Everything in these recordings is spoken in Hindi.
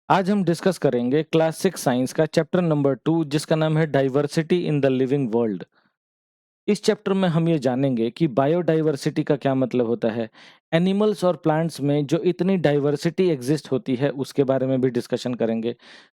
आज हम डिस्कस करेंगे क्लास 6 साइंस का चैप्टर नंबर 2 जिसका नाम है diversity in the living world. इस चैप्टर में हम ये जानेंगे कि बायोडाइवर्सिटी का क्या मतलब होता है। एनिमल्स और प्लांट्स में जो इतनी डाइवर्सिटी एग्जिस्ट होती है उसके बारे में भी डिस्कशन करेंगे।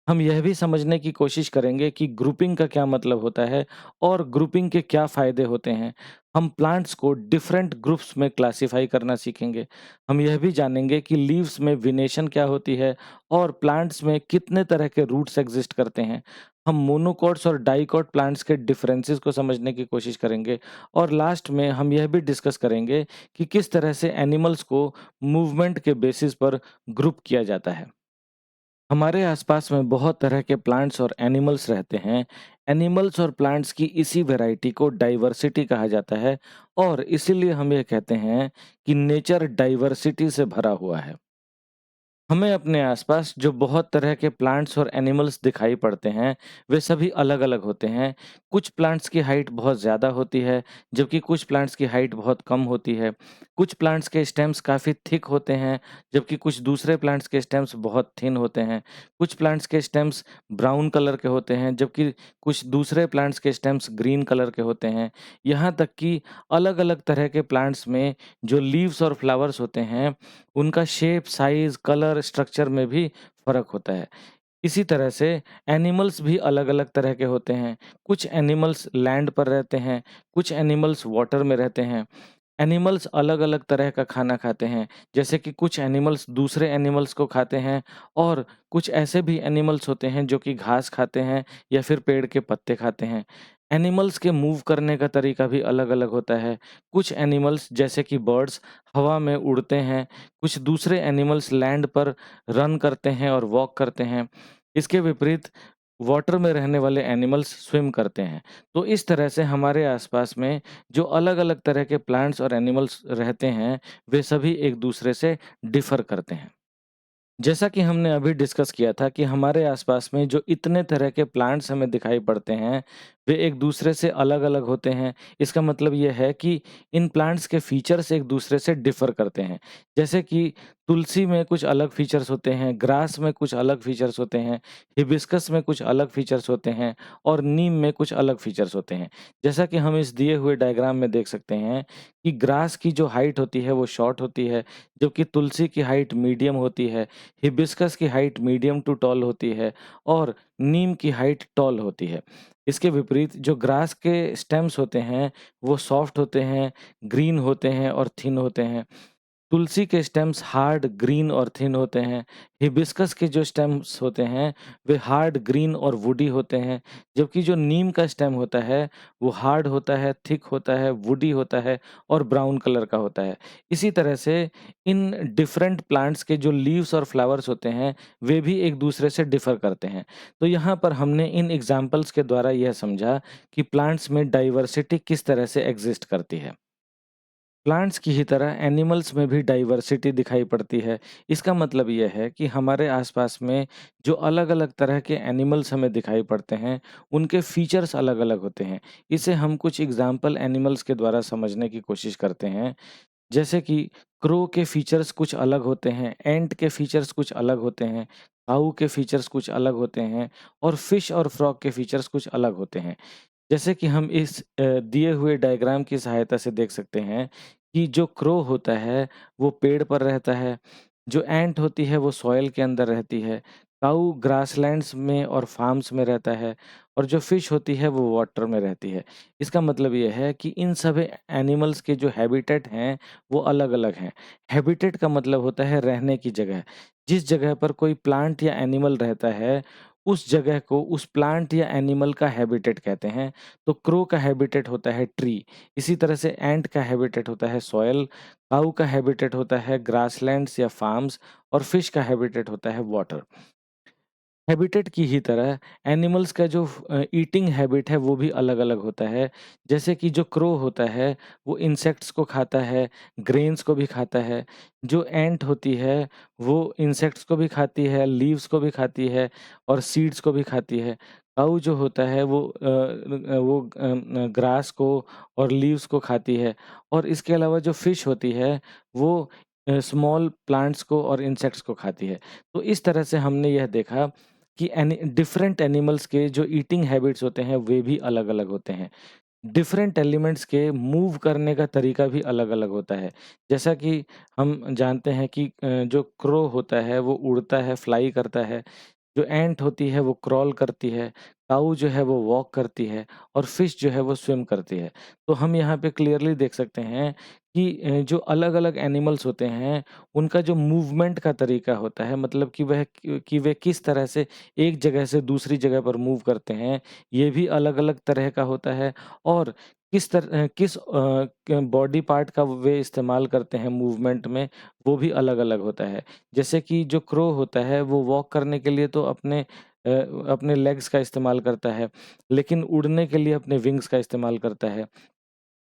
हम यह भी समझने की कोशिश करेंगे कि ग्रुपिंग का क्या मतलब होता है और ग्रुपिंग के क्या फ़ायदे होते हैं। हम प्लांट्स को डिफरेंट ग्रुप्स में क्लासिफाई करना सीखेंगे। हम यह भी जानेंगे कि लीव्स में विनेशन क्या होती है और प्लांट्स में कितने तरह के रूट्स एग्जिस्ट करते हैं। हम मोनोकॉट्स और डाइकॉट प्लांट्स के डिफरेंसेस को समझने की कोशिश करेंगे और लास्ट में हम यह भी डिस्कस करेंगे कि किस तरह से एनिमल्स को मूवमेंट के बेसिस पर ग्रुप किया जाता है। हमारे आसपास में बहुत तरह के प्लांट्स और एनिमल्स रहते हैं। एनिमल्स और प्लांट्स की इसी वैरायटी को डाइवर्सिटी कहा जाता है और इसीलिए हम ये कहते हैं कि नेचर डाइवर्सिटी से भरा हुआ है। हमें अपने आसपास जो बहुत तरह के प्लांट्स और एनिमल्स दिखाई पड़ते हैं, वे सभी अलग-अलग होते हैं। कुछ प्लांट्स की हाइट बहुत ज़्यादा होती है, जबकि कुछ प्लांट्स की हाइट बहुत कम होती है। कुछ प्लांट्स के स्टेम्स काफ़ी थिक होते हैं, जबकि कुछ दूसरे प्लांट्स के स्टेम्स बहुत थिन होते हैं। कुछ प्लांट्स के स्टेम्स ब्राउन कलर के होते हैं, जबकि कुछ दूसरे प्लांट्स के स्टेम्स ग्रीन कलर के होते हैं। यहाँ तक कि अलग-अलग तरह के प्लांट्स में जो लीव्स और फ्लावर्स होते हैं, उनका शेप, साइज़, कलर, स्ट्रक्चर में भी फ़र्क होता है। इसी तरह से एनिमल्स भी अलग-अलग तरह के होते हैं। कुछ एनिमल्स लैंड पर रहते हैं, कुछ एनिमल्स वाटर में रहते हैं। एनिमल्स अलग-अलग तरह का खाना खाते हैं, जैसे कि कुछ एनिमल्स दूसरे एनिमल्स को खाते हैं और कुछ ऐसे भी एनिमल्स होते हैं जो कि घास खाते हैं या फिर पेड़ के पत्ते खाते हैं। एनिमल्स के मूव करने का तरीका भी अलग-अलग होता है। कुछ एनिमल्स जैसे कि बर्ड्स हवा में उड़ते हैं, कुछ दूसरे एनिमल्स लैंड पर रन करते हैं और वॉक करते हैं। इसके विपरीत वाटर में रहने वाले एनिमल्स स्विम करते हैं। तो इस तरह से हमारे आसपास में जो अलग-अलग तरह के प्लांट्स और एनिमल्स रहते हैं, वे सभी एक-दूसरे से डिफ़र करते हैं। जैसा कि हमने अभी डिस्कस किया था कि हमारे आसपास में जो इतने तरह के प्लांट्स हमें दिखाई पड़ते हैं, वे एक-दूसरे से अलग-अलग होते हैं। इसका मतलब ये है कि इन प्लांट्स के फीचर्स एक-दूसरे से डिफ़र करते हैं। जैसे कि तुलसी में कुछ अलग फीचर्स होते हैं, ग्रास में कुछ अलग फीचर्स होते हैं, हिबिस्कस में कुछ अलग फीचर्स होते हैं और नीम में कुछ अलग फीचर्स होते हैं। जैसा कि हम इस दिए हुए डायग्राम में देख सकते हैं कि ग्रास की जो हाइट होती है, वो शॉर्ट होती है, जबकि तुलसी की हाइट मीडियम होती है। हिबिस्कस की हाइट मीडियम टू टॉल होती है और नीम की हाइट टॉल होती है। इसके विपरीत जो ग्रास के स्टेम्स होते हैं, वो सॉफ्ट होते हैं, ग्रीन होते हैं और थिन होते हैं। तुलसी के स्टेम्स हार्ड, ग्रीन और थिन होते हैं। हिबिस्कस के जो स्टेम्स होते हैं, वे हार्ड, ग्रीन और वुडी होते हैं। जबकि जो नीम का स्टेम होता है, वो हार्ड होता है, थिक होता है, वुडी होता है और ब्राउन कलर का होता है। इसी तरह से इन डिफरेंट प्लांट्स के जो लीव्स और फ्लावर्स होते हैं, वे भी एक-दूसरे से डिफ़र करते हैं। तो यहाँ पर हमने इन एग्ज़ाम्पल्स के द्वारा यह समझा कि प्लांट्स में डाइवर्सिटी किस तरह से एक्ज़िस्ट करती है। प्लांट्स की ही तरह एनिमल्स में भी डाइवर्सिटी दिखाई पड़ती है। इसका मतलब ये है कि हमारे आसपास में जो अलग-अलग तरह के एनिमल्स हमें दिखाई पड़ते हैं, उनके फीचर्स अलग-अलग होते हैं। इसे हम कुछ एग्ज़ाम्पल एनिमल्स के द्वारा समझने की कोशिश करते हैं। जैसे कि क्रो के फीचर्स कुछ अलग होते हैं, एंट के फीचर्स कुछ अलग होते हैं, काऊ के फीचर्स कुछ अलग होते हैं और फिश और फ्रॉग के फीचर्स कुछ अलग होते हैं। जैसे कि हम इस दिए हुए डायग्राम की सहायता से देख सकते हैं कि जो क्रो होता है, वो पेड़ पर रहता है, जो एंट होती है वो सॉइल के अंदर रहती है, काऊ ग्रासलैंड्स में और फार्म्स में रहता है और जो फिश होती है वो वाटर में रहती है। इसका मतलब ये है कि इन सभी एनिमल्स के जो हैबिटेट हैं, वो अलग-अलग हैं। हैबिटेट का मतलब होता है रहने की जगह। जिस जगह पर कोई प्लांट या एनिमल रहता है, उस जगह को उस प्लांट या एनिमल का हैबिटेट कहते हैं। तो क्रो का हैबिटेट होता है ट्री, इसी तरह से एंट का हैबिटेट होता है सॉइल, काऊ का हैबिटेट होता है ग्रासलैंड्स या फार्म्स और फिश का हैबिटेट होता है वाटर। हैबिटेट की ही तरह एनिमल्स का जो ईटिंग हैबिट है वो भी अलग-अलग होता है। जैसे कि जो क्रो होता है वो इंसेक्ट्स को खाता है, ग्रेन्स को भी खाता है। जो एंट होती है वो इंसेक्ट्स को भी खाती है, लीव्स को भी खाती है और सीड्स को भी खाती है। काऊ जो होता है वो ग्रास को और लीव्स को खाती है और इसके अलावा जो फिश होती है वो स्मॉल प्लांट्स को और इंसेक्ट्स को खाती है। तो इस तरह से हमने यह देखा कि डिफरेंट एनिमल्स के जो ईटिंग हैबिट्स होते हैं वे भी अलग-अलग होते हैं। डिफरेंट एलिमेंट्स के मूव करने का तरीका भी अलग-अलग होता है। जैसा कि हम जानते हैं कि जो क्रो होता है वो उड़ता है, फ्लाई करता है। जो एंट होती है वो क्रॉल करती है, काऊ जो है वो वॉक करती है और फिश जो है वो स्विम करती है। तो हम यहाँ पे क्लियरली देख सकते हैं कि जो अलग-अलग एनिमल्स होते हैं, उनका जो मूवमेंट का तरीका होता है मतलब कि वे किस तरह से एक जगह से दूसरी जगह पर मूव करते हैं, ये भी अलग-अलग तरह का होता है और किस बॉडी पार्ट का वे इस्तेमाल करते हैं मूवमेंट में, वो भी अलग-अलग होता है। जैसे कि जो क्रो होता है वो वॉक करने के लिए तो अपने लेग्स का इस्तेमाल करता है, लेकिन उड़ने के लिए अपने विंग्स का इस्तेमाल करता है।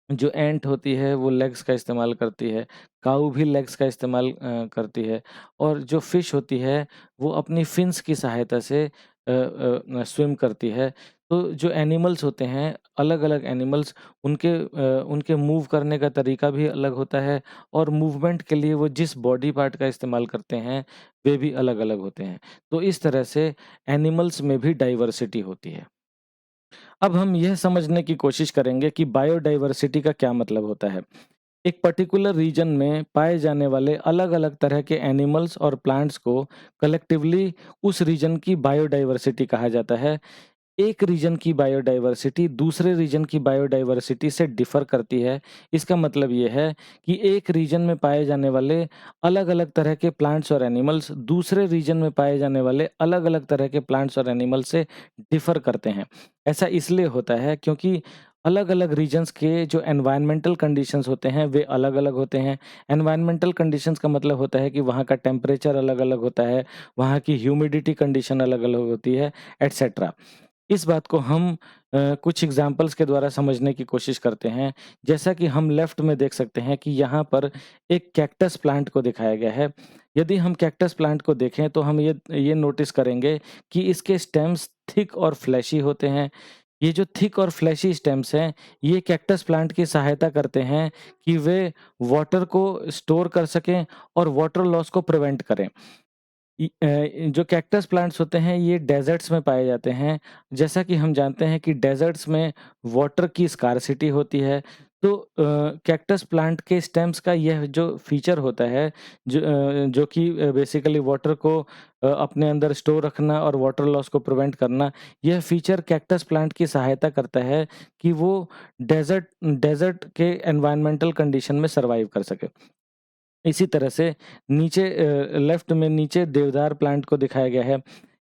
जो एंट होती है वो लेग्स का इस्तेमाल करती है, काऊ भी लेग्स का इस्तेमाल करती है और जो फिश होती है वो अपनी फिन्स की सहायता से स्विम करती है। तो जो एनिमल्स होते हैं, अलग-अलग एनिमल्स उनके मूव करने का तरीका भी अलग होता है और मूवमेंट के लिए वो जिस बॉडी पार्ट का इस्तेमाल करते हैं, वे भी अलग-अलग होते हैं। तो इस तरह से एनिमल्स में भी डाइवर्सिटी होती है। अब हम यह समझने की कोशिश करेंगे कि बायोडायवर्सिटी का क्या मतलब होता है। एक पर्टिकुलर रीजन में पाए जाने वाले अलग-अलग तरह के एनिमल्स और प्लांट्स को कलेक्टिवली उस रीजन की बायोडायवर्सिटी कहा जाता है। एक रीजन की बायोडायवर्सिटी दूसरे रीजन की बायोडायवर्सिटी से डिफर करती है। इसका मतलब ये है कि एक रीजन में पाए जाने वाले अलग-अलग तरह के प्लांट्स और एनिमल्स दूसरे रीजन में पाए जाने वाले अलग-अलग तरह के प्लांट्स और एनिमल्स से डिफर करते हैं। ऐसा इसलिए होता है क्योंकि अलग-अलग रीजन्स के जो एनवायरनमेंटल कंडीशंस होते हैं, वे अलग-अलग होते हैं। एनवायरनमेंटल कंडीशंस का मतलब होता है कि वहाँ का टेम्परेचर अलग-अलग होता है, वहाँ की ह्यूमिडिटी कंडीशन अलग-अलग होती है, एटसेट्रा। इस बात को हम कुछ एग्ज़ाम्पल्स के द्वारा समझने की कोशिश करते हैं। जैसा कि हम लेफ्ट में देख सकते हैं कि यहाँ पर एक कैक्टस प्लांट को दिखाया गया है। यदि हम कैक्टस प्लांट को देखें तो हम ये नोटिस करेंगे कि इसके स्टेम्स थिक और फ्लैशी होते हैं। ये जो थिक और फ्लैशी स्टेम्स हैं, ये कैक्टस प्लांट की सहायता करते हैं कि वे वाटर को स्टोर कर सकें और वाटर लॉस को प्रिवेंट करें। जो कैक्टस प्लांट्स होते हैं ये डेज़र्ट्स में पाए जाते हैं। जैसा कि हम जानते हैं कि डेज़र्ट्स में वाटर की स्कार्सिटी होती है। तो कैक्टस प्लांट के स्टेम्स का यह जो फीचर होता है जो कि बेसिकली वाटर को अपने अंदर स्टोर रखना और वाटर लॉस को प्रिवेंट करना, यह फीचर कैक्टस प्लांट की सहायता करता है कि वो डेज़र्ट डेज़र्ट के एनवायरनमेंटल कंडीशन में सर्वाइव कर सके। इसी तरह से लेफ्ट में नीचे देवदार प्लांट को दिखाया गया है।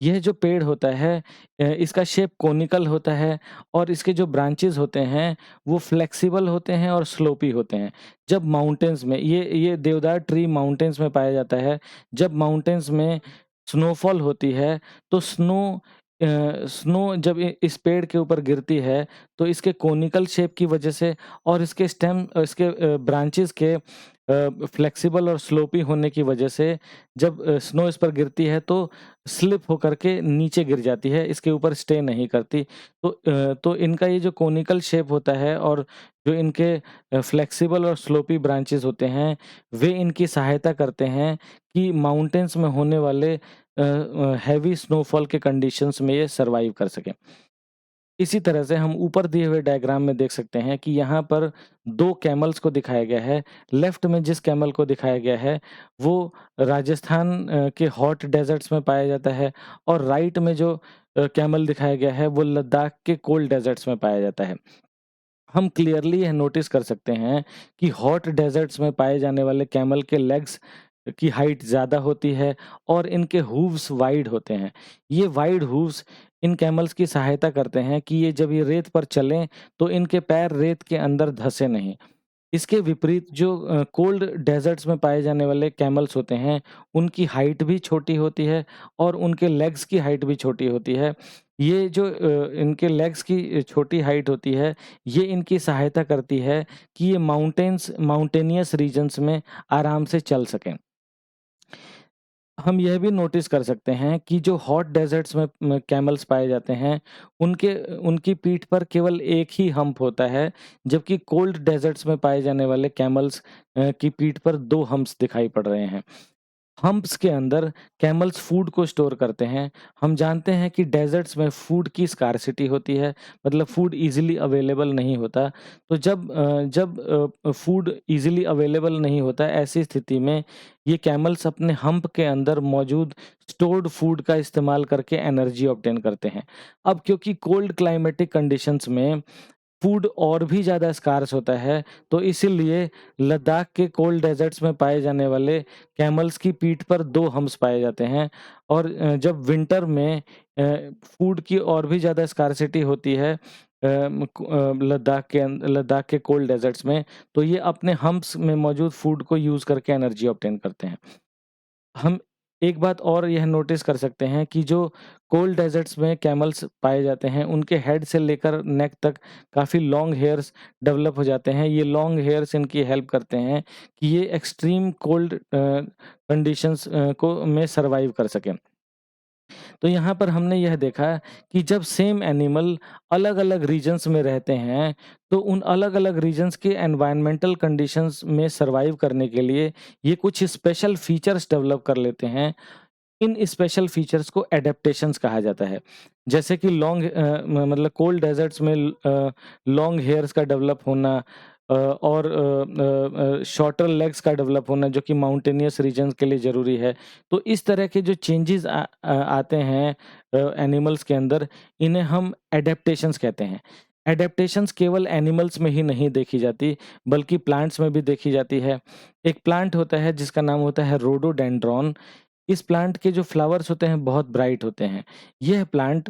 यह जो पेड़ होता है इसका शेप कोनिकल होता है और इसके जो ब्रांचेज़ होते हैं, वो फ्लेक्सिबल होते हैं और स्लोपी होते हैं। जब माउंटेन्स में ये देवदार ट्री माउंटेन्स में पाया जाता है। जब माउंटेन्स में स्नोफॉल होती है, तो स्नो जब इस पेड़ के ऊपर गिरती है, तो इसके कोनिकल शेप की वजह से और इसके ब्रांचेज़ के फ्लेक्सिबल और स्लोपी होने की वजह से जब स्नो इस पर गिरती है तो स्लिप होकर के नीचे गिर जाती है, इसके ऊपर स्टे नहीं करती। तो इनका ये जो कोनिकल शेप होता है और जो इनके फ्लेक्सिबल और स्लोपी ब्रांचेज़ होते हैं, वे इनकी सहायता करते हैं कि माउंटेन्स में होने वाले हेवी स्नोफॉल के कंडीशंस में ये सर्वाइव कर सकें। इसी तरह से हम ऊपर दिए हुए डायग्राम में देख सकते हैं कि यहाँ पर 2 कैमल्स को दिखाया गया है। लेफ्ट में जिस कैमल को दिखाया गया है, वो राजस्थान के हॉट डेज़र्ट्स में पाया जाता है और राइट में जो कैमल दिखाया गया है, वो लद्दाख के कोल्ड डेज़र्ट्स में पाया जाता है। हम क्लियरली यह नोटिस कर सकते हैं कि हॉट डेज़र्ट्स में पाए जाने वाले कैमल के लेग्स की हाइट ज़्यादा होती है और इनके हूव्स वाइड होते हैं। ये वाइड हूव्स इन कैमल्स की सहायता करते हैं कि ये जब ये रेत पर चलें, तो इनके पैर रेत के अंदर धँसे नहीं। इसके विपरीत जो कोल्ड डेज़र्ट्स में पाए जाने वाले कैमल्स होते हैं, उनकी हाइट भी छोटी होती है और उनके लेग्स की हाइट भी छोटी होती है। ये जो इनके लेग्स की छोटी हाइट होती है, ये इनकी सहायता करती है कि ये माउंटेनियस रीजन्स में आराम से चल सकें। हम यह भी नोटिस कर सकते हैं कि जो हॉट डेज़र्ट्स में कैमल्स पाए जाते हैं, उनके उनकी पीठ पर केवल एक ही हम्प होता है, जबकि कोल्ड डेज़र्ट्स में पाए जाने वाले कैमल्स की पीठ पर 2 हम्प्स दिखाई पड़ रहे हैं। हम्प्स के अंदर कैमल्स फूड को स्टोर करते हैं। हम जानते हैं कि डेज़र्ट्स में फूड की स्कार्सिटी होती है, मतलब फूड ईज़िली अवेलेबल नहीं होता। तो जब फूड ईज़िली अवेलेबल नहीं होता, ऐसी स्थिति में ये कैमल्स अपने हम्प के अंदर मौजूद स्टोर्ड फूड का इस्तेमाल करके एनर्जी ऑब्टेन करते हैं। अब क्योंकि कोल्ड क्लाइमेटिक कंडीशंस में फूड और भी ज़्यादा स्कार्स होता है, तो इसीलिए लद्दाख के कोल्ड डेज़र्ट्स में पाए जाने वाले कैमल्स की पीठ पर 2 हम्प्स पाए जाते हैं और जब विंटर में फूड की और भी ज़्यादा स्कार्सिटी होती है लद्दाख के कोल्ड डेज़र्ट्स में, तो ये अपने हम्प्स में मौजूद फूड को यूज़ करके एनर्जी ऑब्टेन करते हैं। हम एक बात और यह नोटिस कर सकते हैं कि जो कोल्ड डेज़र्ट्स में कैमल्स पाए जाते हैं, उनके हेड से लेकर नेक तक काफ़ी लॉन्ग हेयर्स डेवलप हो जाते हैं। ये लॉन्ग हेयर्स इनकी हेल्प करते हैं कि ये एक्सट्रीम कोल्ड कंडीशंस को में सर्वाइव कर सकें। तो यहाँ पर हमने यह देखा कि जब सेम एनिमल अलग-अलग रीजन्स में रहते हैं, तो उन अलग-अलग रीजन्स के एनवायरनमेंटल कंडीशंस में सर्वाइव करने के लिए ये कुछ स्पेशल फीचर्स डेवलप कर लेते हैं। इन स्पेशल फीचर्स को एडेप्टेशंस कहा जाता है। जैसे कि मतलब कोल्ड डेज़र्ट्स में लॉन्ग हेयर्स का डेवलप होना और शॉर्टर लेग्स का डेवलप होना जो कि माउंटेनियस रीजन्स के लिए ज़रूरी है। तो इस तरह के जो चेंजेज़ आते हैं एनिमल्स के अंदर, इन्हें हम एडेप्टेशंस कहते हैं। एडेप्टेशंस केवल एनिमल्स में ही नहीं देखी जाती, बल्कि प्लांट्स में भी देखी जाती है। एक प्लांट होता है जिसका नाम होता है रोडोडेंड्रॉन। इस प्लांट के जो फ्लावर्स होते हैं बहुत ब्राइट होते हैं। यह प्लांट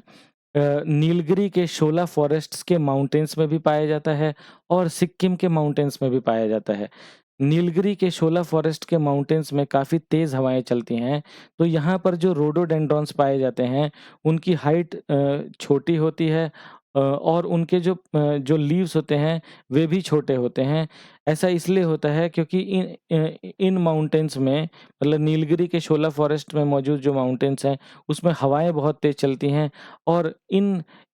नीलगिरी के शोला फॉरेस्ट्स के माउंटेन्स में भी पाया जाता है और सिक्किम के माउंटेन्स में भी पाया जाता है। नीलगिरी के शोला फॉरेस्ट के माउंटेन्स में काफ़ी तेज़ हवाएँ चलती हैं, तो यहाँ पर जो रोडोडेंड्रॉन्स पाए जाते हैं, उनकी हाइट छोटी होती है और उनके जो लीव्स होते हैं, वे भी छोटे होते हैं। ऐसा इसलिए होता है क्योंकि इन माउंटेन्स में मतलब नीलगिरी के शोला फॉरेस्ट में मौजूद जो माउंटेन्स हैं, उसमें हवाएँ बहुत तेज़ चलती हैं और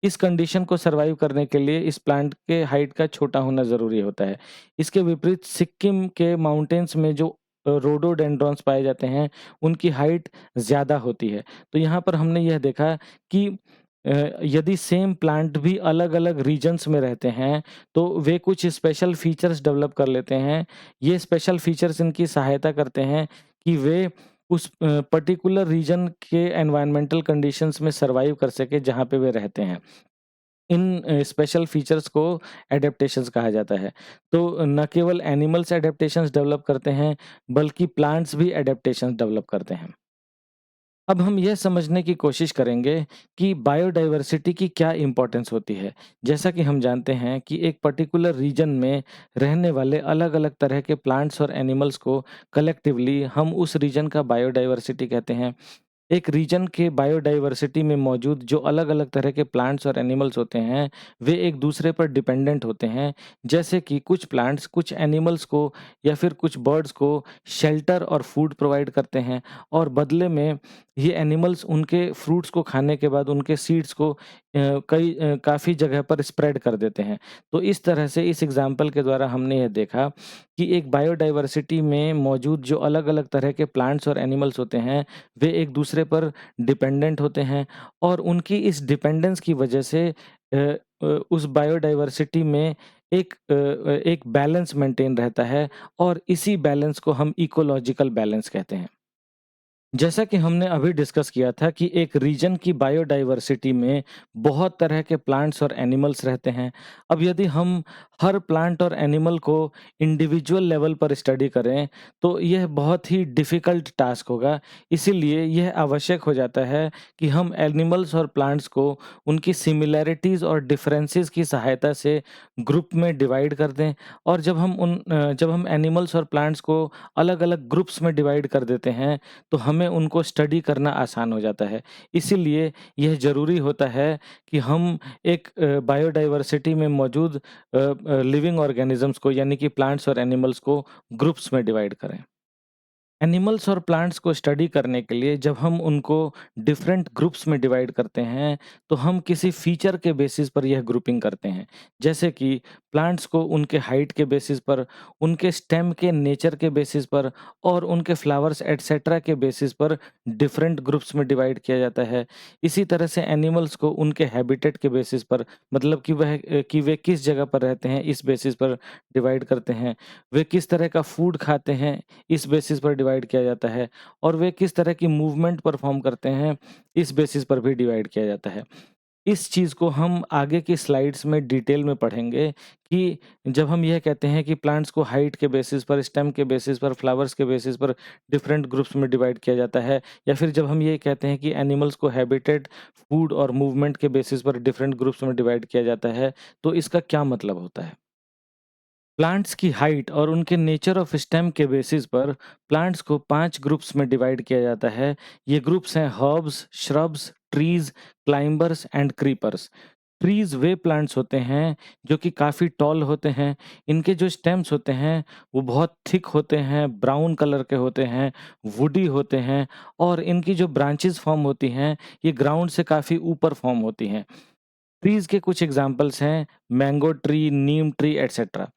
इस कंडीशन को सर्वाइव करने के लिए इस प्लांट के हाइट का छोटा होना ज़रूरी होता है। इसके विपरीत सिक्किम के माउंटेन्स में जो रोडोडेंड्रॉन्स पाए जाते हैं, उनकी हाइट ज़्यादा होती है। तो यहाँ पर हमने यह देखा कि यदि सेम प्लांट भी अलग-अलग रीजन्स में रहते हैं, तो वे कुछ स्पेशल फीचर्स डेवलप कर लेते हैं। ये स्पेशल फीचर्स इनकी सहायता करते हैं कि वे उस पर्टिकुलर रीजन के एनवायरनमेंटल कंडीशंस में सर्वाइव कर सकें, जहाँ पे वे रहते हैं। इन स्पेशल फीचर्स को एडेप्टेशंस कहा जाता है। तो न केवल एनिमल्स एडेप्टेशंस डेवलप करते हैं, बल्कि प्लांट्स भी एडेप्टेशंस डेवलप करते हैं। अब हम यह समझने की कोशिश करेंगे कि बायोडायवर्सिटी की क्या इम्पोर्टेंस होती है। जैसा कि हम जानते हैं कि एक पर्टिकुलर रीजन में रहने वाले अलग-अलग तरह के प्लांट्स और एनिमल्स को कलेक्टिवली हम उस रीजन का बायोडायवर्सिटी कहते हैं। एक रीजन के बायोडायवर्सिटी में मौजूद जो अलग-अलग तरह के प्लांट्स और एनिमल्स होते हैं, वे एक दूसरे पर डिपेंडेंट होते हैं। जैसे कि कुछ प्लांट्स कुछ एनिमल्स को या फिर कुछ बर्ड्स को शेल्टर और फूड प्रोवाइड करते हैं और बदले में ये एनिमल्स उनके फ्रूट्स को खाने के बाद उनके सीड्स को काफ़ी जगह पर स्प्रेड कर देते हैं। तो इस तरह से इस एग्ज़ाम्पल के द्वारा हमने यह देखा कि एक बायोडायवर्सिटी में मौजूद जो अलग-अलग तरह के प्लांट्स और एनिमल्स होते हैं, वे एक दूसरे पर डिपेंडेंट होते हैं और उनकी इस डिपेंडेंस की वजह से उस बायोडायवर्सिटी में एक बैलेंस मेंटेन रहता है और इसी बैलेंस को हम इकोलॉजिकल बैलेंस कहते हैं। जैसा कि हमने अभी डिस्कस किया था कि एक रीजन की बायोडायवर्सिटी में बहुत तरह के प्लांट्स और एनिमल्स रहते हैं। अब यदि हम हर प्लांट और एनिमल को इंडिविजुअल लेवल पर स्टडी करें, तो यह बहुत ही डिफ़िकल्ट टास्क होगा। इसीलिए यह आवश्यक हो जाता है कि हम एनिमल्स और प्लांट्स को उनकी सिमिलैरिटीज़ और डिफरेंसेस की सहायता से ग्रुप में डिवाइड कर दें और जब हम एनिमल्स और प्लांट्स को अलग-अलग ग्रुप्स में डिवाइड कर देते हैं, तो हमें उनको स्टडी करना आसान हो जाता है। इसीलिए यह ज़रूरी होता है कि हम एक बायोडायवर्सिटी में मौजूद लिविंग ऑर्गेनिज़म्स को यानी कि प्लांट्स और एनिमल्स को ग्रुप्स में डिवाइड करें। एनिमल्स और प्लांट्स को स्टडी करने के लिए जब हम उनको डिफरेंट ग्रुप्स में डिवाइड करते हैं, तो हम किसी फीचर के बेसिस पर यह ग्रुपिंग करते हैं। जैसे कि प्लांट्स को उनके हाइट के बेसिस पर, उनके स्टेम के नेचर के बेसिस पर और उनके फ्लावर्स एटसेट्रा के बेसिस पर डिफरेंट ग्रुप्स में डिवाइड किया जाता है। इसी तरह से एनिमल्स को उनके हैबिटेट के बेसिस पर, मतलब कि वे किस जगह पर रहते हैं, इस बेसिस पर डिवाइड करते हैं। वे किस तरह का फूड खाते हैं, इस बेसिस पर डिवाइड किया जाता है और वे किस तरह की मूवमेंट परफॉर्म करते हैं, इस बेसिस पर भी डिवाइड किया जाता है। इस चीज़ को हम आगे की स्लाइड्स में डिटेल में पढ़ेंगे कि जब हम यह कहते हैं कि प्लांट्स को हाइट के बेसिस पर, स्टेम के बेसिस पर, फ्लावर्स के बेसिस पर डिफरेंट ग्रुप्स में डिवाइड किया जाता है, या फिर जब हम ये कहते हैं कि एनिमल्स को हैबिटेट, फूड और मूवमेंट के बेसिस पर डिफरेंट ग्रुप्स में डिवाइड किया जाता है, तो इसका क्या मतलब होता है? प्लांट्स की हाइट और उनके नेचर ऑफ स्टेम के बेसिस पर प्लांट्स को 5 ग्रुप्स में डिवाइड किया जाता है। ये ग्रुप्स हैं herbs, shrubs, trees, climbers and creepers. Trees way plants होते हैं जो कि काफ़ी टॉल होते हैं। इनके जो स्टेम्स होते हैं वो बहुत थिक होते हैं, ब्राउन कलर के होते हैं, वुडी होते हैं और इनकी जो ब्रांचेस फॉर्म होती हैं ये ग्राउंड से काफ़ी ऊपर फॉर्म होती हैं। ट्रीज के कुछ एग्जांपल्स हैं mango tree, neem tree etcetera.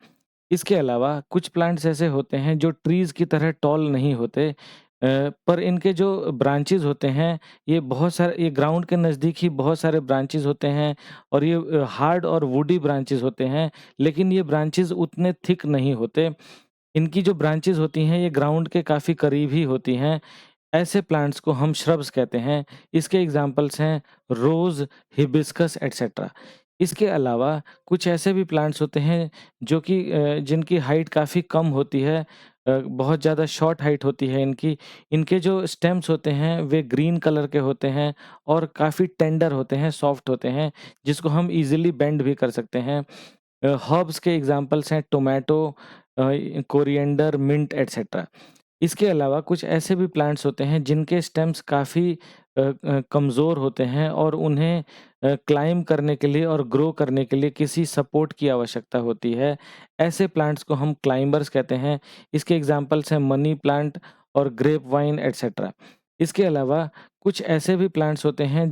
इसके अलावा कुछ प्लांट्स ऐसे होते हैं जो ट्रीज़ की तरह टॉल नहीं होते, पर इनके जो ब्रांचेज़ होते हैं ये ग्राउंड के नज़दीक ही बहुत सारे ब्रांचेज़ होते हैं और ये हार्ड और वुडी ब्रांचेज़ होते हैं, लेकिन ये ब्रांचेज़ उतने थिक नहीं होते। इनकी जो ब्रांचेज़ होती हैं ये ग्राउंड के काफ़ी करीब ही होती हैं। ऐसे प्लांट्स को हम श्रब्स कहते हैं। इसके एग्ज़ाम्पल्स हैं रोज़, हिबिस्कस एटसेट्रा। इसके अलावा कुछ ऐसे भी प्लांट्स होते हैं जो कि जिनकी हाइट काफ़ी कम होती है, बहुत ज़्यादा शॉर्ट हाइट होती है इनकी। इनके जो स्टेम्स होते हैं वे ग्रीन कलर के होते हैं और काफ़ी टेंडर होते हैं, सॉफ्ट होते हैं, जिसको हम ईज़िली बेंड भी कर सकते हैं। हर्ब्स के एग्ज़ाम्पल्स हैं टोमेटो, कोरिएंडर, मिंट एटसेट्रा। इसके अलावा कुछ ऐसे भी प्लांट्स होते हैं जिनके स्टेम्स काफ़ी कमज़ोर होते हैं और उन्हें क्लाइंब करने के लिए और ग्रो करने के लिए किसी सपोर्ट की आवश्यकता होती है। ऐसे प्लांट्स को हम क्लाइंबर्स कहते हैं। इसके एग्ज़ाम्पल्स हैं मनी प्लांट और ग्रेप वाइन एटसेट्रा। इसके अलावा कुछ ऐसे भी प्लांट्स होते हैं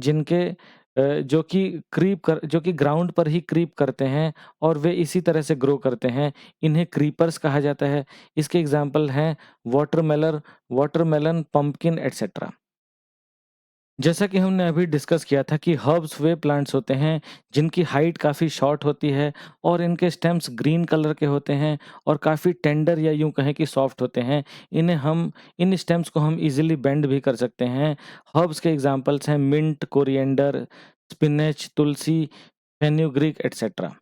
जो कि ग्राउंड पर ही क्रीप करते हैं और वे इसी तरह से ग्रो करते हैं। इन्हें क्रीपर्स कहा जाता है। इसके एग्ज़ाम्पल हैं वाटरमेलन, पंपकिन एटसेट्रा। जैसा कि हमने अभी डिस्कस किया था कि हर्ब्स वे प्लांट्स होते हैं जिनकी हाइट काफ़ी शॉर्ट होती है और इनके स्टेम्स ग्रीन कलर के होते हैं और काफ़ी टेंडर या यूँ कहें कि सॉफ्ट होते हैं। इन स्टेम्स को हम इजीली बेंड भी कर सकते हैं। हर्ब्स के एग्ज़ाम्पल्स हैं मिंट, कोरिएंडर, स्पिनच, तुलसी, फेन्यूग्रीक एटसेट्रा।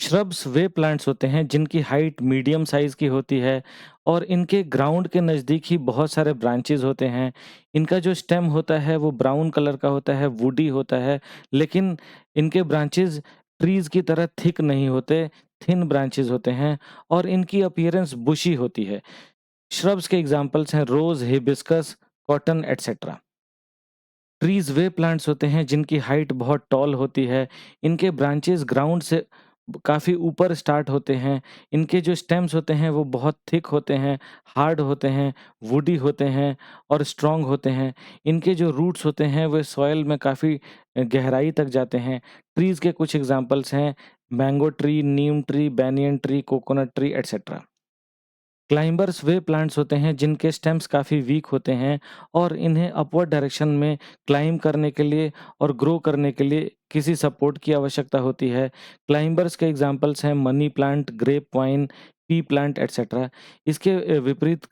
श्रब्स वे प्लांट्स होते हैं जिनकी हाइट मीडियम साइज़ की होती है और इनके ग्राउंड के नज़दीक ही बहुत सारे ब्रांचेज़ होते हैं। इनका जो स्टेम होता है वो ब्राउन कलर का होता है, वुडी होता है, लेकिन इनके ब्रांचेज़ ट्रीज़ की तरह थिक नहीं होते, थिन ब्रांचेज़ होते हैं और इनकी अपीयरेंस बुशी होती है। श्रब्स के एग्ज़ाम्पल्स हैं रोज़, हिबिस्कस, कॉटन एटसेट्रा। ट्रीज़ वे प्लांट्स होते हैं जिनकी हाइट बहुत टॉल होती है। इनके ब्रांचेज़ ग्राउंड से काफ़ी ऊपर स्टार्ट होते हैं। इनके जो स्टेम्स होते हैं वो बहुत थिक होते हैं, हार्ड होते हैं, वुडी होते हैं और स्ट्रॉन्ग होते हैं। इनके जो रूट्स होते हैं वो सॉइल में काफ़ी गहराई तक जाते हैं। ट्रीज़ के कुछ एग्ज़ाम्पल्स हैं mango tree, neem tree, banyan tree, coconut tree etcetera. Climbers वे प्लांट्स होते हैं जिनके स्टेम्स काफ़ी वीक होते हैं और इन्हें अपवर्ड डायरेक्शन में क्लाइंब करने के लिए और ग्रो करने के लिए किसी सपोर्ट की आवश्यकता होती है। क्लाइंबर्स के एग्जांपल्स हैं money plant, grape vine, pea plant etcetera. इसके विपरीत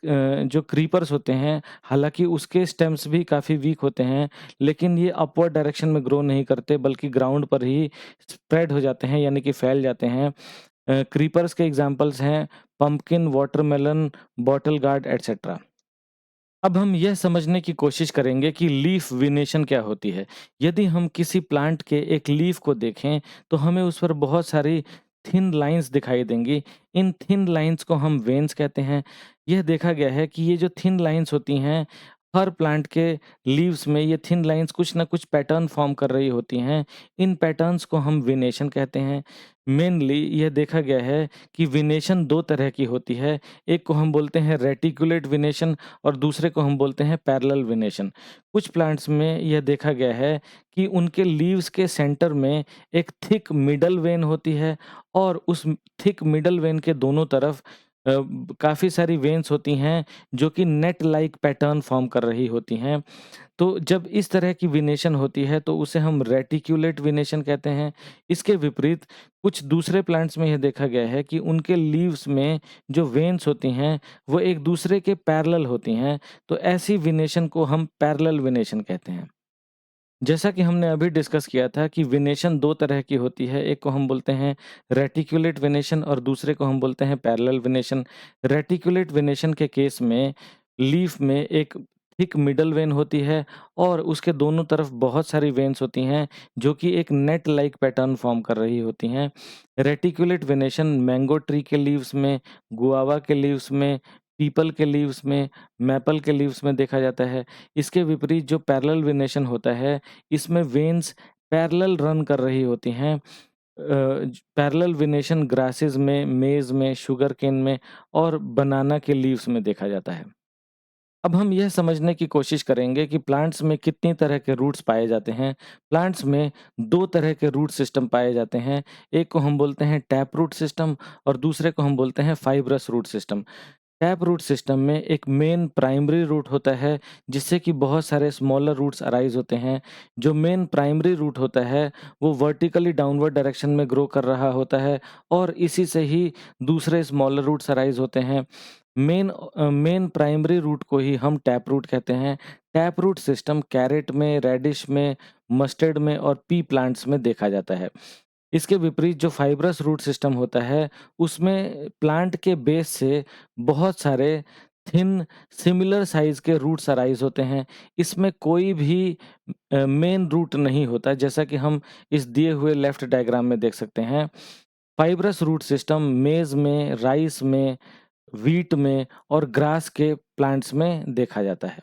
जो क्रीपर्स होते हैं, हालांकि उसके स्टेम्स भी काफ़ी वीक होते हैं, लेकिन ये अपवर्ड डायरेक्शन में ग्रो नहीं करते बल्कि ग्राउंड पर ही स्प्रेड हो जाते हैं, यानी कि फैल जाते हैं। क्रीपर्स के एग्जांपल्स हैं pumpkin, watermelon, bottle gourd etcetera. अब हम यह समझने की कोशिश करेंगे कि लीफ वेनेशन क्या होती है। यदि हम किसी प्लांट के एक लीफ को देखें, तो हमें उस पर बहुत सारी थिन लाइंस दिखाई देंगी। इन थिन लाइंस को हम वेन्स कहते हैं। यह देखा गया है कि ये जो थिन लाइंस होती हैं, हर प्लांट के लीव्स में ये थिन लाइन्स कुछ ना कुछ पैटर्न फॉर्म कर रही होती हैं। इन पैटर्न्स को हम वेनेशन कहते हैं। मेनली यह देखा गया है कि वेनेशन 2 तरह की होती है। एक को हम बोलते हैं रेटिकुलेट वेनेशन और दूसरे को हम बोलते हैं पैरेलल वेनेशन। कुछ प्लांट्स में यह देखा गया है कि उनके लीव्स के सेंटर में एक थिक मिडल वेन होती है और उस थिक मिडल वेन के दोनों तरफ काफ़ी सारी वेन्स होती हैं जो कि नेट लाइक पैटर्न फॉर्म कर रही होती हैं। तो जब इस तरह की वेनेशन होती है तो उसे हम रेटिक्युलेट वेनेशन कहते हैं। इसके विपरीत कुछ दूसरे प्लांट्स में यह देखा गया है कि उनके लीव्स में जो वेन्स होती हैं वो एक दूसरे के पैरेलल होती हैं। तो ऐसी वेनेशन को हम पैरेलल वेनेशन कहते हैं। जैसा कि हमने अभी डिस्कस किया था कि वेनेशन 2 तरह की होती है, एक को हम बोलते हैं रेटिकुलेट वेनेशन और दूसरे को हम बोलते हैं पैरेलल वेनेशन। रेटिकुलेट वेनेशन के केस में लीफ में एक थिक मिडल वेन होती है और उसके दोनों तरफ बहुत सारी वेन्स होती हैं, जो कि एक नेट लाइक पैटर्न फॉर्म कर रही होती हैं। रेटिकुलेट वेनेशन मैंगो ट्री के लीव्स में, गुआवा के लीव्स में, पीपल के लीव्स में, मैपल के लीव्स में देखा जाता है। इसके विपरीत जो पैरेलल वेनेशन होता है, इसमें वेन्स पैरेलल रन कर रही होती हैं। पैरेलल वेनेशन ग्रासेस में, मेज़ में, शुगरकेन में और बनाना के लीव्स में देखा जाता है। अब हम यह समझने की कोशिश करेंगे कि प्लांट्स में कितनी तरह के रूट्स पाए जाते हैं। प्लांट्स में 2 तरह के रूट सिस्टम पाए जाते हैं। एक को हम बोलते हैं टैप रूट सिस्टम और दूसरे को हम बोलते हैं fibrous root system. Tap root system में एक मेन प्राइमरी रूट होता है जिससे कि बहुत सारे स्मॉलर रूट्स अराइज होते हैं। जो मेन प्राइमरी रूट होता है वो वर्टिकली डाउनवर्ड डायरेक्शन में ग्रो कर रहा होता है और इसी से ही दूसरे स्मॉलर रूट्स अराइज होते हैं। मेन प्राइमरी रूट को ही हम टैप रूट कहते हैं। टैप रूट सिस्टम कैरेट में, रेडिश में, मस्टर्ड में और पी प्लांट्स में देखा जाता है। इसके विपरीत जो फाइब्रस रूट सिस्टम होता है, उसमें प्लांट के बेस से बहुत सारे थिन सिमिलर साइज़ के रूट्स अराइज़ होते हैं। इसमें कोई भी मेन रूट नहीं होता, जैसा कि हम इस दिए हुए लेफ्ट डायग्राम में देख सकते हैं। फाइब्रस रूट सिस्टम मेज़ में, राइस में, व्हीट में और ग्रास के प्लांट्स में देखा जाता है।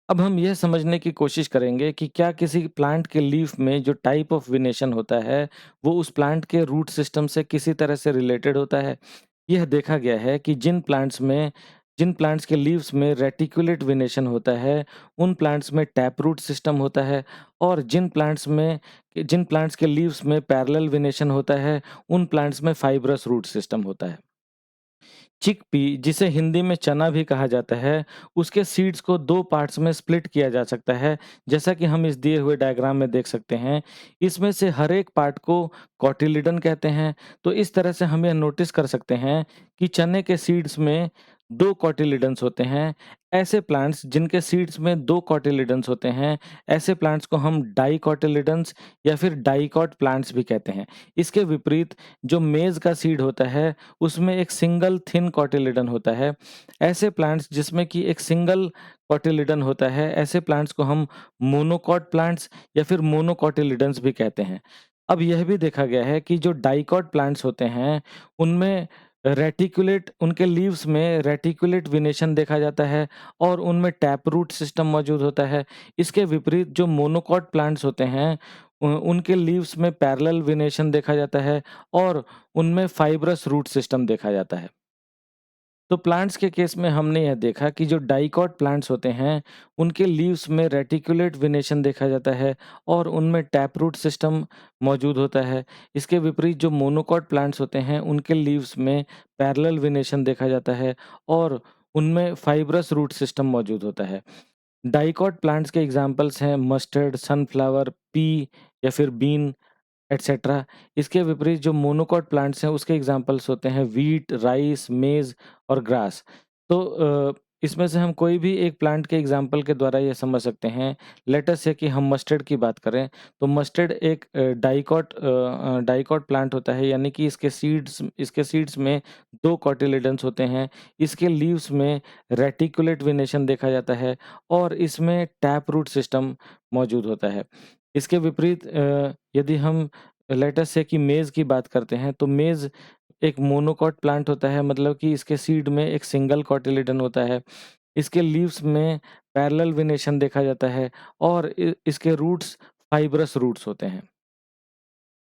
अब हम यह समझने की कोशिश करेंगे कि क्या किसी प्लांट के लीफ में जो टाइप ऑफ वेनेशन होता है, वो उस प्लांट के रूट सिस्टम से किसी तरह से रिलेटेड होता है। यह देखा गया है कि जिन प्लांट्स के लीव्स में रेटिकुलेट वेनेशन होता है, उन प्लांट्स में टैप रूट सिस्टम होता है और जिन प्लांट्स के लीव्स में पैरेलल वेनेशन होता है, उन प्लांट्स में फाइब्रस रूट सिस्टम होता है। चिकपी, जिसे हिंदी में चना भी कहा जाता है, उसके सीड्स को 2 पार्ट्स में स्प्लिट किया जा सकता है, जैसा कि हम इस दिए हुए डायग्राम में देख सकते हैं। इसमें से हर एक पार्ट को कॉटिलिडन कहते हैं। तो इस तरह से हम यह नोटिस कर सकते हैं कि चने के सीड्स में 2 कॉटिलिडन्स होते हैं। ऐसे प्लांट्स जिनके सीड्स में 2 कॉटिलिडन्स होते हैं, ऐसे प्लांट्स को हम डाइकॉटिलिडन्स या फिर डाइकॉट प्लांट्स भी कहते हैं। इसके विपरीत जो मेज़ का सीड होता है, उसमें एक सिंगल थिन कॉटिलिडन होता है। ऐसे प्लांट्स जिसमें कि एक सिंगल कॉटिलिडन होता है, ऐसे प्लांट्स को हम मोनोकॉट प्लांट्स या फिर मोनोकॉटिलिडन्स भी कहते हैं। अब यह भी देखा गया है कि जो डाइकॉट प्लांट्स होते हैं, उनमें उनके लीव्स में रेटिकुलेट वेनेशन देखा जाता है और उनमें टैप रूट सिस्टम मौजूद होता है। इसके विपरीत जो मोनोकॉट प्लांट्स होते हैं, उनके लीव्स में पैरेलल वेनेशन देखा जाता है और उनमें फाइब्रस रूट सिस्टम देखा जाता है। तो प्लांट्स के केस में हमने यह देखा कि जो डाइकॉट प्लांट्स होते हैं, उनके लीव्स में रेटिकुलेट वेनेशन देखा जाता है और उनमें टैप रूट सिस्टम मौजूद होता है। इसके विपरीत जो मोनोकॉट प्लांट्स होते हैं, उनके लीव्स में पैरेलल वेनेशन देखा जाता है और उनमें फाइब्रस रूट सिस्टम मौजूद होता है। डाइकॉट प्लांट्स के एग्जाम्पल्स हैं मस्टर्ड, सनफ्लावर, पी या फिर बीन एटसेट्रा। इसके विपरीत जो मोनोकॉट प्लांट्स हैं उसके एग्जांपल्स होते हैं व्हीट, राइस, मेज़ और ग्रास। तो इसमें से हम कोई भी एक प्लांट के एग्जांपल के द्वारा ये समझ सकते हैं। लेट अस से कि हम मस्टर्ड की बात करें, तो मस्टर्ड एक डाइकॉट प्लांट होता है, यानी कि इसके सीड्स में 2 कॉटिलिडन्स होते हैं। इसके लीव्स में रेटिकुलेट वेनेशन देखा जाता है और इसमें टैप रूट सिस्टम मौजूद होता है। इसके विपरीत यदि हम लेट अस से कि मेज़ की बात करते हैं, तो मेज़ एक मोनोकॉट प्लांट होता है, मतलब कि इसके सीड में एक सिंगल कॉटिलिडन होता है। इसके लीव्स में पैरेलल वेनेशन देखा जाता है और इसके रूट्स फाइब्रस रूट्स होते हैं।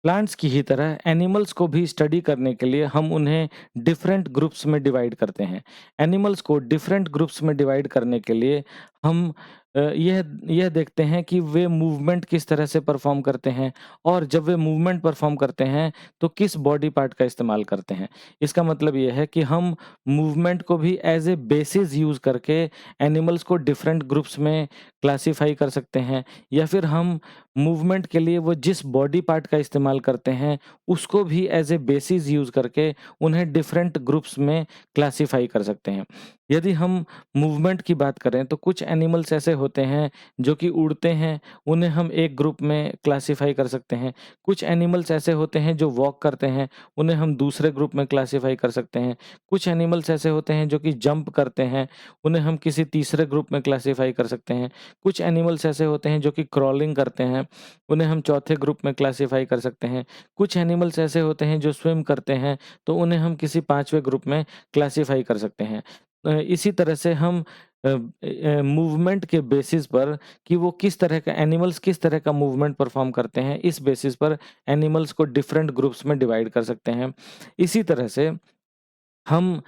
प्लांट्स की ही तरह एनिमल्स को भी स्टडी करने के लिए हम उन्हें डिफरेंट ग्रुप्स में डिवाइड करते हैं। एनिमल्स को डिफरेंट ग्रुप्स में डिवाइड करने के लिए हम यह देखते हैं कि वे मूवमेंट किस तरह से परफॉर्म करते हैं और जब वे मूवमेंट परफॉर्म करते हैं तो किस बॉडी पार्ट का इस्तेमाल करते हैं। इसका मतलब ये है कि हम मूवमेंट को भी एज ए बेसिस यूज़ करके एनिमल्स को डिफरेंट ग्रुप्स में क्लासीफाई कर सकते हैं, या फिर हम मूवमेंट के लिए वो जिस बॉडी पार्ट का इस्तेमाल करते हैं, उसको भी एज़ ए बेसिस यूज़ करके उन्हें डिफरेंट ग्रुप्स में क्लासिफ़ाई कर सकते हैं। यदि हम मूवमेंट की बात करें तो कुछ एनिमल्स ऐसे होते हैं जो कि उड़ते हैं, उन्हें हम एक ग्रुप में क्लासिफ़ाई कर सकते हैं। कुछ एनिमल्स ऐसे होते हैं जो वॉक करते हैं, उन्हें हम दूसरे ग्रुप में क्लासिफ़ाई कर सकते हैं। कुछ एनिमल्स ऐसे होते हैं जो कि जंप करते हैं, उन्हें हम किसी तीसरे ग्रुप में क्लासिफ़ाई कर सकते हैं। कुछ एनिमल्स ऐसे होते हैं जो कि क्राउलिंग करते हैं, उन्हें हम चौथे ग्रुप में क्लासिफ़ाई कर सकते हैं। कुछ एनिमल्स ऐसे होते हैं जो स्विम करते हैं, तो उन्हें हम किसी 5वें ग्रुप में क्लासिफ़ाई कर सकते हैं। इसी तरह से हम मूवमेंट के बेसिस पर कि वो किस तरह का एनिमल्स किस तरह का मूवमेंट परफ़ॉर्म करते हैं, इस बेसिस पर एनिमल्स को डिफरेंट ग्रुप्स में डिवाइड कर सकते हैं। इसी तरह से हम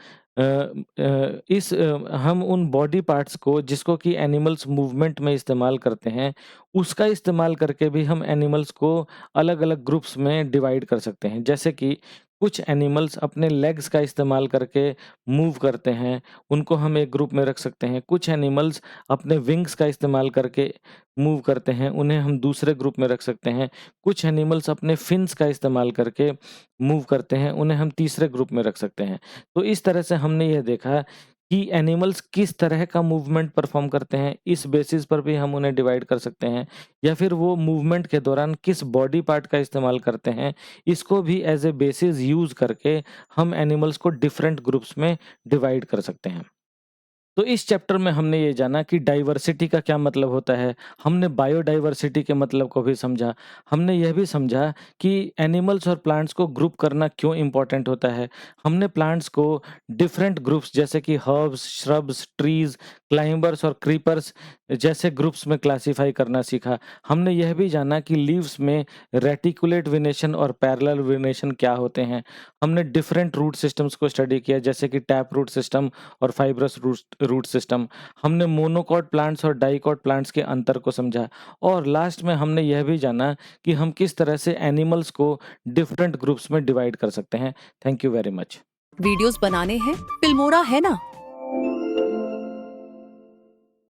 हम उन बॉडी पार्ट्स को जिसको कि एनिमल्स मूवमेंट में इस्तेमाल करते हैं, उसका इस्तेमाल करके भी हम एनिमल्स को अलग-अलग ग्रुप्स में डिवाइड कर सकते हैं। जैसे कि कुछ एनिमल्स अपने लेग्स का इस्तेमाल करके मूव करते हैं, उनको हम एक ग्रुप में रख सकते हैं। कुछ एनिमल्स अपने विंग्स का इस्तेमाल करके मूव करते हैं, उन्हें हम दूसरे ग्रुप में रख सकते हैं। कुछ एनिमल्स अपने फिन्स का इस्तेमाल करके मूव करते हैं, उन्हें हम तीसरे ग्रुप में रख सकते हैं। तो इस तरह से हमने यह देखा कि एनिमल्स किस तरह का मूवमेंट परफॉर्म करते हैं, इस बेसिस पर भी हम उन्हें डिवाइड कर सकते हैं, या फिर वो मूवमेंट के दौरान किस बॉडी पार्ट का इस्तेमाल करते हैं, इसको भी एज ए बेसिस यूज़ करके हम एनिमल्स को डिफरेंट ग्रुप्स में डिवाइड कर सकते हैं। तो इस चैप्टर में हमने ये जाना कि डाइवर्सिटी का क्या मतलब होता है, हमने बायोडाइवर्सिटी के मतलब को भी समझा, हमने यह भी समझा कि एनिमल्स और प्लांट्स को ग्रुप करना क्यों इम्पोर्टेंट होता है, हमने प्लांट्स को डिफरेंट ग्रुप्स जैसे कि हर्ब्स, श्रब्स, ट्रीज, क्लाइंबर्स और क्रीपर्स जैसे ग्रुप्स में क्लासीफाई करना सीखा। हमने यह भी जाना कि लीव्स में रेटिकुलेट वेनेशन और पैरेलल वेनेशन क्या होते हैं। हमने डिफरेंट रूट सिस्टम्स को स्टडी किया जैसे कि टैप रूट सिस्टम और फाइब्रस रूट सिस्टम। हमने मोनोकॉट प्लांट्स और डाइकॉट प्लांट्स के अंतर को समझा और लास्ट में हमने यह भी जाना कि हम किस तरह से एनिमल्स को डिफरेंट ग्रुप्स में डिवाइड कर सकते हैं। Thank you very much. Videos बनाने हैं, फिल्मोरा है ना।